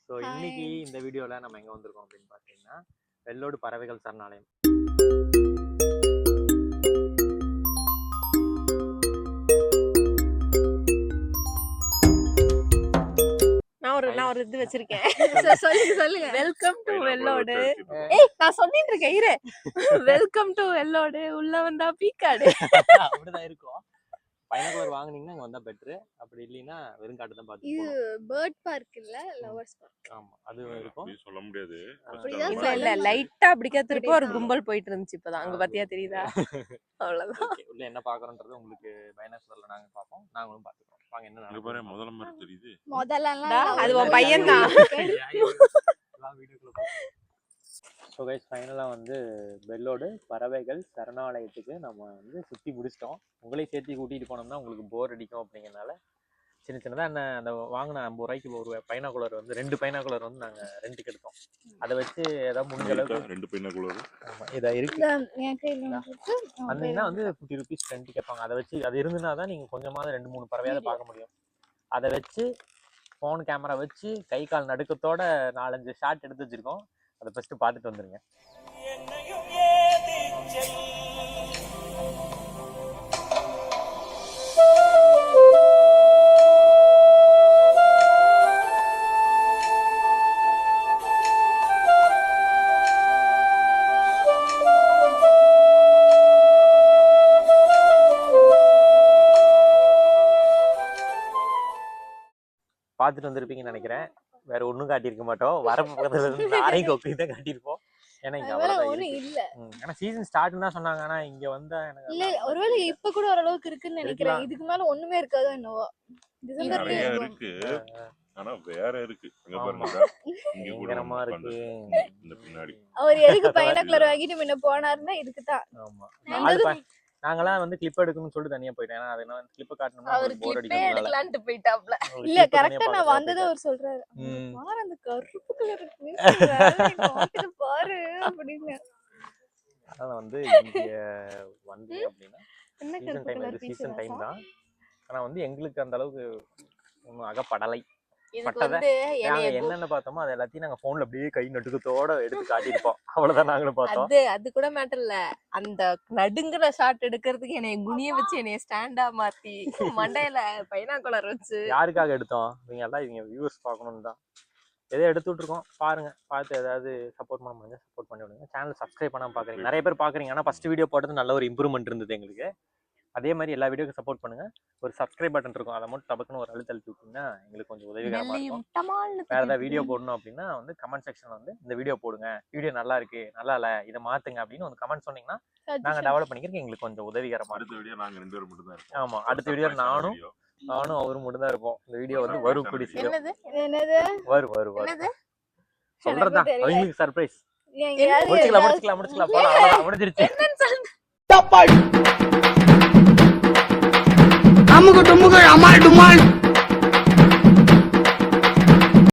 So இன்னைக்கு இந்த வீடியோவில் நம்ம எங்கே வந்திருக்கோம் அப்படின்னு பார்த்தீங்கன்னா வெள்ளோடு பறவைகள் சரணாலயம். நான் ஒரு இது வச்சிருக்கேன். சொல்லுங்க. Welcome to Vellode. நான் சொல்லிட்டு இருக்கேன் இரு. Welcome to Vellode. உள்ள வந்தா பீக்காடு. அப்படிதான் இருக்கும். பைனாகுலர் வாங்குனீங்கன்னா இங்க வந்தா பெட்டர். அப்படி இல்லைன்னா வெறும் காட்டு தான் பாத்து. இது பேர்ட் பார்க் இல்ல, லவர்ஸ் பார்க். ஆமா, அது இருக்கும். சொல்ல முடியாது. இல்ல லைட்டா அப்படிக்கா திருப்பி ஒரு கும்பல் போயிட்டு இருந்துச்சு. இப்பதான் அங்க பாத்தியா தெரியுதா? அவ்வளவுதான். உள்ள என்ன பாக்குறோம்ன்றது உங்களுக்கு பைனாகுலர்ல நாங்க பாப்போம், நாங்களும் பாத்துக்கிறோம். வாங்க என்ன இங்க பாரு முதல்ல மாதிரி தெரியுது. முதல்லலாம் அது உன் பையன் தான். ஸோ கைஸ் ஃபைனலாக வந்து வெள்ளோடு பறவைகள் சரணாலயத்துக்கு நம்ம வந்து சுற்றி முடிச்சிட்டோம். உங்களையும் சேர்த்து கூட்டிகிட்டு போனோம்னா உங்களுக்கு போர் அடிக்கும் அப்படிங்கிறனால சின்ன சின்னதாக என்ன அந்த வாங்கின 50 ரூபாய்க்கு ஒரு பைனாகுலர் வந்து 2 பைனாகுலர் வந்து நாங்கள் ரெண்டுக்கு எடுத்தோம். அதை வச்சு ஏதாவது முடிஞ்ச அளவுக்கு 2 பைனாகுலர். ஆமாம், இதை இருக்கு வந்தீங்கன்னா வந்து 50 ரூபீஸ் ரெண்டு கேட்பாங்க. அதை வச்சு அது இருந்துன்னா தான் நீங்கள் கொஞ்சமாவது 2-3 பறவையாவது பார்க்க முடியும். அதை வச்சு ஃபோன் கேமரா வச்சு கை கால் நடுக்கத்தோட 4-5 ஷாட் எடுத்து வச்சுருக்கோம். அதை ஃபர்ஸ்ட் பார்த்துட்டு வந்துருங்க. பார்த்துட்டு வந்திருப்பீங்கன்னு நினைக்கிறேன். வேற ஒன்றும் காட்டியிருக்க மாட்டோம். வரப்பு பக்கத்துல இருந்து நாரை கொக்கி தான் காட்டியிருப்போம். ஏன்னா இங்க அவ்வளவுதான் இல்ல. ஆனா சீசன் ஸ்டார்ட்னு தான் சொன்னாங்க. ஆனா இங்க வந்தா எனக்கு இல்ல, ஒருவேளை இப்ப கூட ஓரளவுக்கு இருக்குன்னு நினைக்கிறேன். இதுக்கு மேல ஒண்ணுமே இருக்காதோ என்னவோ. நிறைய இருக்கு. ஆனா வேற இருக்கு. அங்க பாருங்க. இங்க பயங்கரமா இருக்கு. இந்த பின்னாடி அவர் எதுக்கு பைனாகுலர் வாங்கிட்டு முன்ன போனாருன்னா இதுக்கு தான். ஆமா, நாங்களாம் வந்து கிளிப் எடுக்கணும்னு சொல்லிட்டு தனியா போயிட்டேன். ஏன்னா அதனால கிளிப் காட்டணும்னா அவர் போர் கிளிப்பே அடிக்கும். எடுக்கலாம்னு போயிட்டாப்ல. இல்ல கரெக்ட்டா நான் வந்ததே அவர் சொல்றாரு. பாரு அந்த கருப்பு கலர் இருக்கு பாரு அப்படின்னு. அதனால வந்து இங்க வந்து அப்படின்னா என்ன கருப்பு கலர் சீசன் டைம் தான். ஆனா வந்து எங்களுக்கு அந்த அளவுக்கு ஒன்றும் அகப்படலை. இதுக்கு வந்து நாங்க என்னென்ன பார்த்தோமோ அது எல்லாத்தையும் நாங்க போன்ல அப்படியே கை நடுக்கத்தோட எடுத்து காட்டியிருப்போம். அவ்வளவுதான் நாங்களும் பார்த்தோம். அது கூட மேட்டர் இல்ல. அந்த நடுங்குற ஷாட் எடுக்கிறதுக்கு என்னைய குனிய வச்சு என்னைய ஸ்டாண்டா மாத்தி மண்டையில பைனாகுலர் வச்சு யாருக்காக எடுத்தோம்? இவங்க எல்லாம் இவங்க வியூவர்ஸ் பார்க்கணும்னு தான் எதோ எடுத்துட்டு இருக்கோம். பாருங்க, பார்த்து ஏதாவது சப்போர்ட் பண்ண முடிஞ்சா சப்போர்ட் பண்ணி விடுங்க. சேனல் சப்ஸ்கிரைப் பண்ணாம பாக்குறீங்க, நிறைய பேர் பாக்குறீங்க. ஆனா ஃபர்ஸ்ட் வீடியோ போட்டது நல்ல ஒரு இம்ப்ரூவ்மெண்ட் இருந்தது எங்களுக்கு. அதே மாதிரி எல்லா வீடியோக்கும் சப்போர்ட் பண்ணுங்க. ஒரு சப்ஸ்கிரைப் பட்டன் இருக்கும், அதை மட்டும் டபக்குன்னு ஒரு அழுத்தி விட்டீங்கன்னா எங்களுக்கு கொஞ்சம் உதவிகரமா இருக்கும். வேற ஏதாவது வீடியோ போடணும் அப்படின்னா வந்து கமெண்ட் செக்ஷன்ல வந்து இந்த வீடியோ போடுங்க, வீடியோ நல்லா இருக்கு, நல்லா இல்ல, இதை மாத்துங்க அப்படின்னு ஒரு கமெண்ட் சொன்னீங்கன்னா நாங்க டெவலப் பண்ணிக்கிறதுக்கு எங்களுக்கு கொஞ்சம் உதவிகரமா இருக்கும். அடுத்த வீடியோ நாங்க 2 பேரும் மட்டும் தான் இருப்போம். ஆமா, அடுத்த வீடியோ நானும் அவரும் மட்டும் தான் இருப்போம். இந்த வீடியோ வந்து வரும் கூடி சீக்கிரம். என்னது வரும் சொல்றதா அவங்களுக்கு சர்ப்ரைஸ். முடிச்சுக்கலாம் போலாம், முடிஞ்சிருச்சு. அமுகு டுமுகு அமால் டுமால்.